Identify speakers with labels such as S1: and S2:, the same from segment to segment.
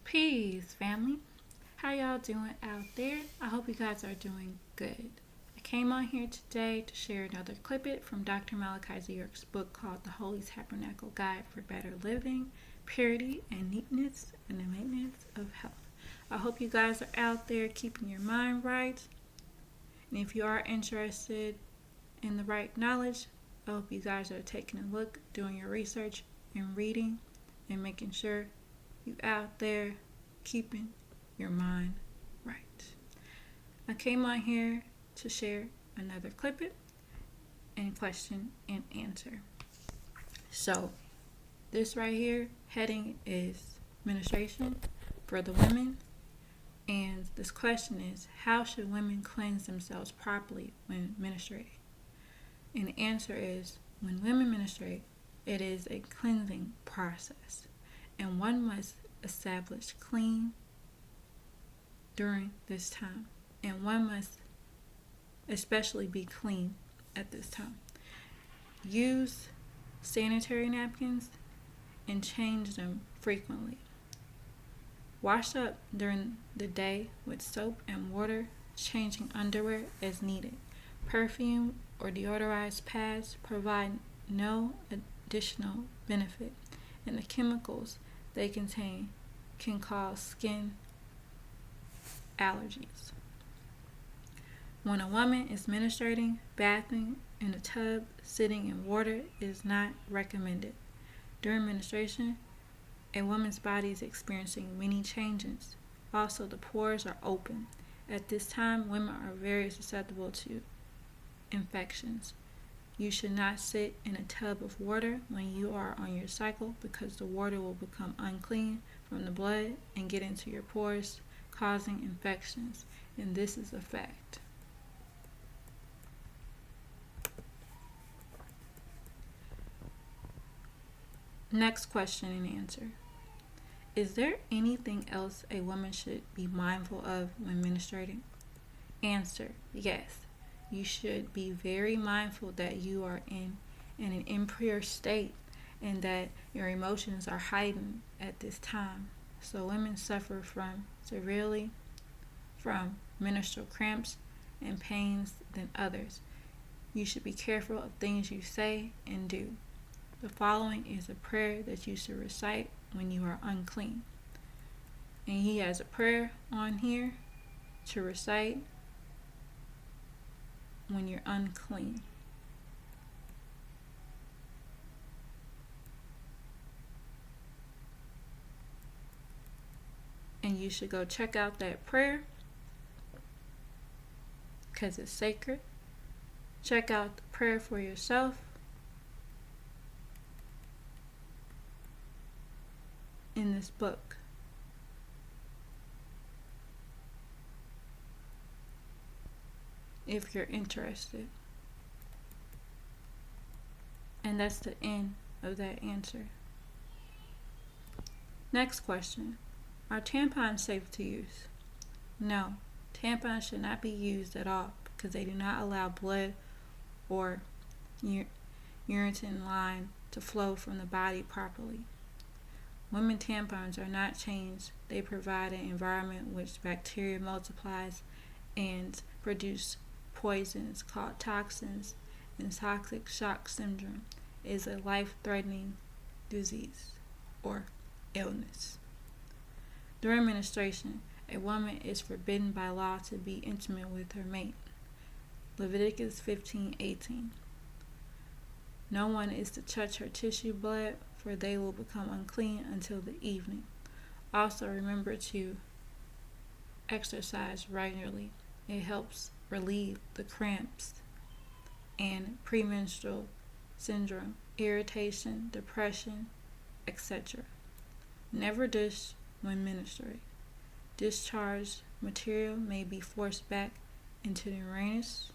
S1: Peace, family. How y'all doing out there? I hope you guys are doing good. I came on here today to share another clip from Dr. Malachi York's book called The Holy Tabernacle Guide for Better Living, Purity, and Neatness and the Maintenance of Health. I hope you guys are out there keeping your mind right. And if you are interested in the right knowledge, I hope you guys are taking a look, doing your research, and reading, and making sure you out there keeping your mind right. I came on here to share another clip and question and answer. So this right here heading is menstruation for the women, and this question is, how should women cleanse themselves properly when menstruating? And the answer is, when women menstruate, it is a cleansing process, and one must establish clean during this time, and one must especially be clean at this time. Use sanitary napkins and change them frequently. Wash up during the day with soap and water, changing underwear as needed. Perfume or deodorized pads provide no additional benefit, and the chemicals they contain can cause skin allergies. When a woman is menstruating, bathing in a tub, sitting in water is not recommended. During menstruation, a woman's body is experiencing many changes. Also, the pores are open. At this time, women are very susceptible to infections. You should not sit in a tub of water when you are on your cycle, because the water will become unclean from the blood and get into your pores, causing infections. And this is a fact. Next question and answer. Is there anything else a woman should be mindful of when menstruating? Answer: yes. You should be very mindful that you are in an impure state and that your emotions are heightened at this time. So women suffer severely from menstrual cramps and pains than others. You should be careful of things you say and do. The following is a prayer that you should recite when you are unclean. And he has a prayer on here to recite when you're unclean. And you should go check out that prayer because it's sacred. Check out the prayer for yourself in this book. If you're interested. And that's the end of that answer. Next question. Are tampons safe to use? No. Tampons should not be used at all because they do not allow blood or urine line to flow from the body properly. Women tampons are not changed. They provide an environment which bacteria multiplies and produce poisons called toxins, and toxic shock syndrome is a life-threatening disease or illness. During menstruation, a woman is forbidden by law to be intimate with her mate. Leviticus 15:18. No one is to touch her tissue blood, for they will become unclean until the evening. Also, remember to exercise regularly. It helps relieve the cramps and premenstrual syndrome, irritation, depression, etc. Never dish when menstruating. Discharged material may be forced back into the uranus,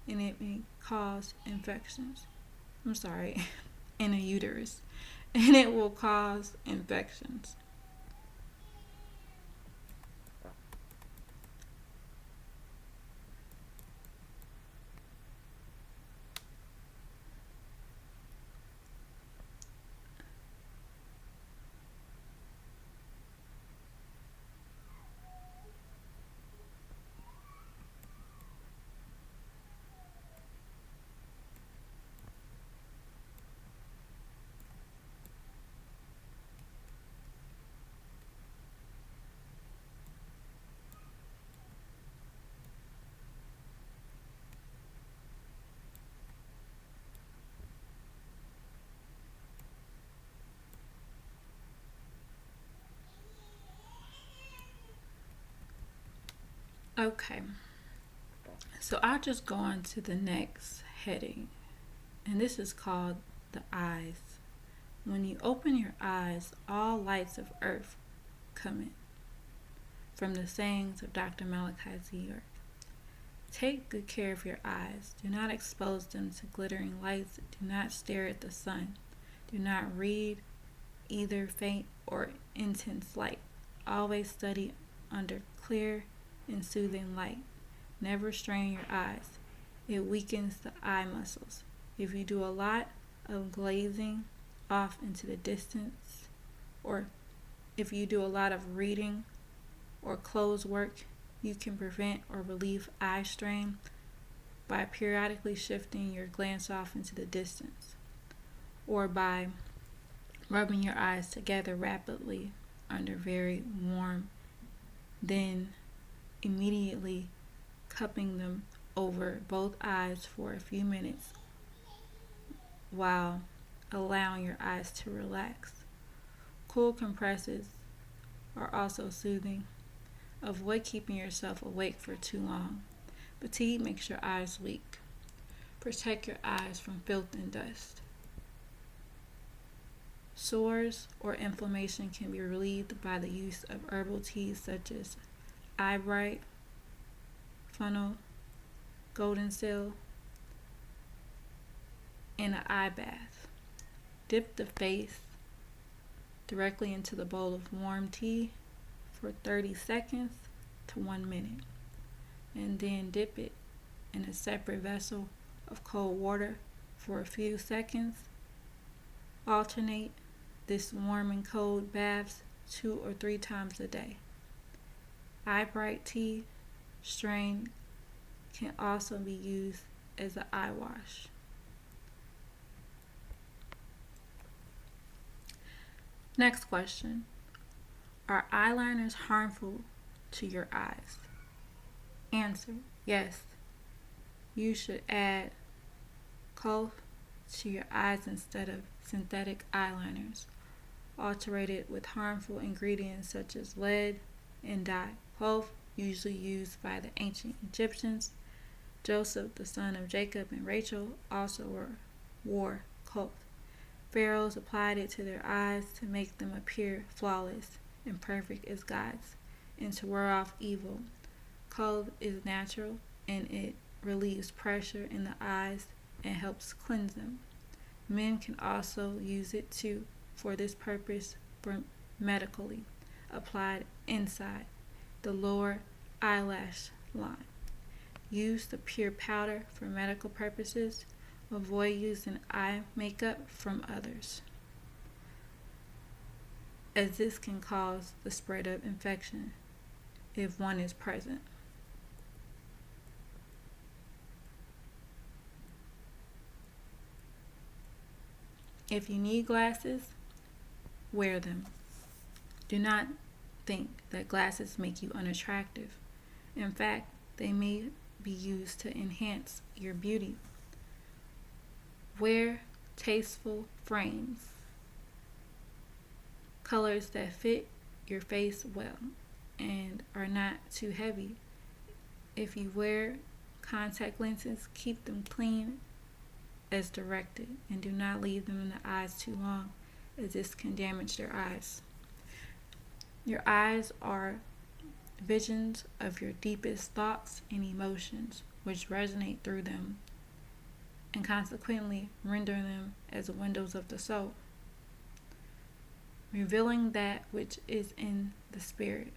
S1: and it may cause infections. In the uterus, and it will cause infections. Okay, so I'll just go on to the next heading, and this is called the eyes. When you open your eyes, all lights of earth come in. From the sayings of Dr. Malachi Z. Take good care of your eyes. Do not expose them to glittering lights. Do not stare at the sun. Do not read either faint or intense light. Always study under clear and soothing light. Never strain your eyes. It weakens the eye muscles. If you do a lot of glazing off into the distance, or if you do a lot of reading or close work, you can prevent or relieve eye strain by periodically shifting your glance off into the distance, or by rubbing your eyes together rapidly under very warm, then immediately cupping them over both eyes for a few minutes while allowing your eyes to relax. Cool compresses are also soothing. Avoid keeping yourself awake for too long. Fatigue makes your eyes weak. Protect your eyes from filth and dust. Sores or inflammation can be relieved by the use of herbal teas such as eye bright, funnel, golden seal, and an eye bath. Dip the face directly into the bowl of warm tea for 30 seconds to 1 minute, and then dip it in a separate vessel of cold water for a few seconds. Alternate this warm and cold baths 2 or 3 times a day. Eye bright tea strain can also be used as an eye wash. Next question. Are eyeliners harmful to your eyes? Answer: yes. You should add cough to your eyes instead of synthetic eyeliners, alterated with harmful ingredients such as lead and dye. Cough, usually used by the ancient Egyptians. Joseph, the son of Jacob and Rachel, also wore cough. Pharaohs applied it to their eyes to make them appear flawless and perfect as gods, and to ward off evil. Cold is natural, and it relieves pressure in the eyes and helps cleanse them. Men can also use it too for this purpose, for medically applied inside the lower eyelash line. Use the pure powder for medical purposes. Avoid using eye makeup from others, as this can cause the spread of infection if one is present. If you need glasses, wear them. Do not think that glasses make you unattractive. In fact, they may be used to enhance your beauty. Wear tasteful frames, colors that fit your face well and are not too heavy. If you wear contact lenses, keep them clean as directed and do not leave them in the eyes too long, as this can damage their eyes. Your eyes are visions of your deepest thoughts and emotions, which resonate through them and consequently render them as windows of the soul, revealing that which is in the spirit.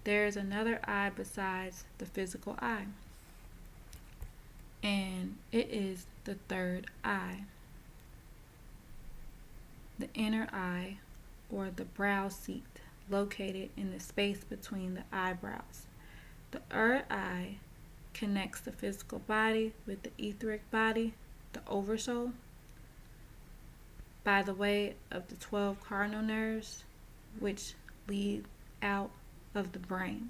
S1: There is another eye besides the physical eye, and it is the third eye, the inner eye, or the brow seat, located in the space between the eyebrows. The third eye connects the physical body with the etheric body, the oversoul, by the way of the 12 cardinal nerves, which lead out of the brain.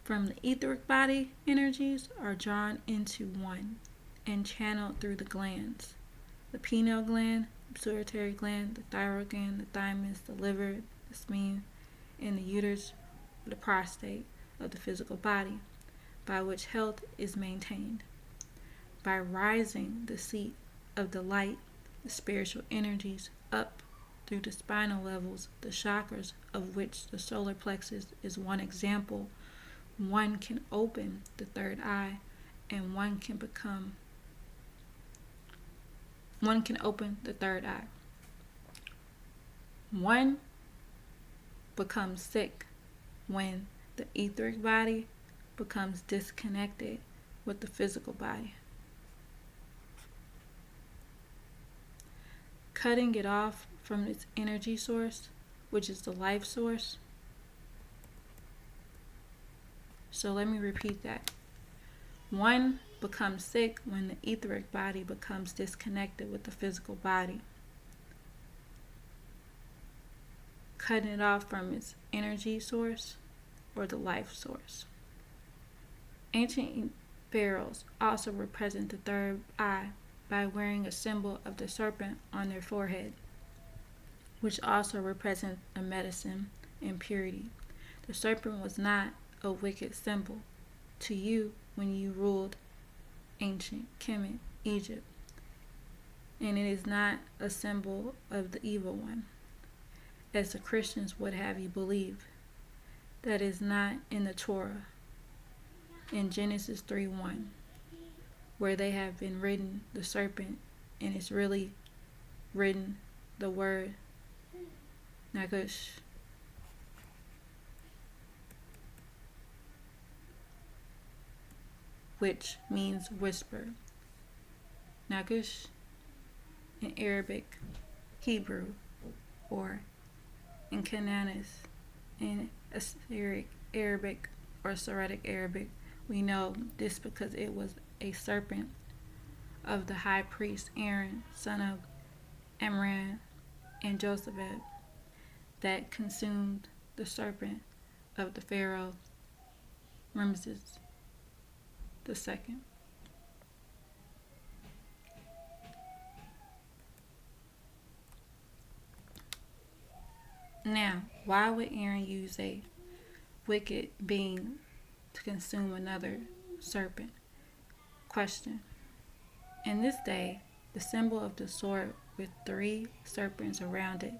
S1: From the etheric body, energies are drawn into one and channeled through the glands: the pineal gland, the pituitary gland, the thyroid gland, the thymus, the liver, the spleen, and the uterus, the prostate of the physical body, by which health is maintained. By rising the seat of the light, the spiritual energies, up through the spinal levels, the chakras, of which the solar plexus is one example, one can open the third eye, and one can open the third eye. One becomes sick when the etheric body becomes disconnected with the physical body. Cutting it off from its energy source, which is the life source. So let me repeat that. One becomes sick when the etheric body becomes disconnected with the physical body. Cutting it off from its energy source or the life source. Ancient pharaohs also represent the third eye by wearing a symbol of the serpent on their forehead, which also represents a medicine and purity. The serpent was not a wicked symbol to you when you ruled ancient Kemet, Egypt, and it is not a symbol of the evil one, as the Christians would have you believe. That is not in the Torah, in Genesis 3:1, where they have been written the serpent, and it's really written the word Nagush. Which means whisper. Nagush in Arabic, Hebrew, or in Canaanis, in Assyric Arabic or Syriac Arabic. We know this because it was a serpent of the high priest Aaron, son of Amram and Jochebed, that consumed the serpent of the Pharaoh Ramses II. Now, why would Aaron use a wicked being to consume another serpent? Question. In this day, the symbol of the sword with 3 serpents around it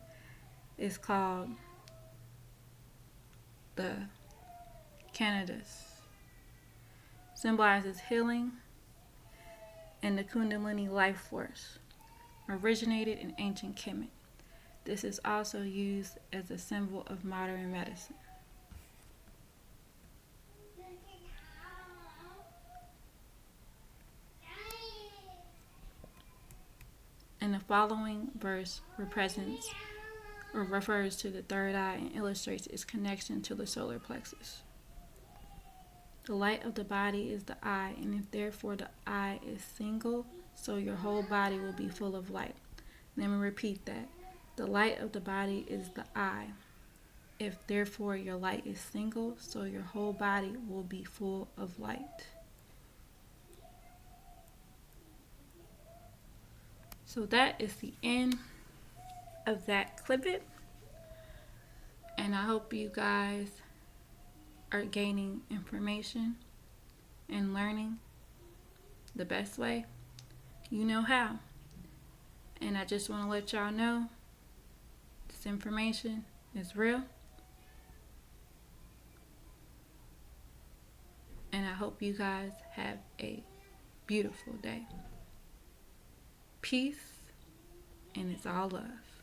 S1: is called the Canadas. Symbolizes healing and the Kundalini life force, originated in ancient Kemet. This is also used as a symbol of modern medicine. And the following verse represents or refers to the third eye and illustrates its connection to the solar plexus. The light of the body is the eye, and if therefore the eye is single, so your whole body will be full of light. Let me repeat that. The light of the body is the eye. If therefore your light is single, so your whole body will be full of light. So that is the end of that clip. And I hope you guys are gaining information and learning the best way you know how. And I just want to let y'all know this information is real. And I hope you guys have a beautiful day. Peace, and it's all love.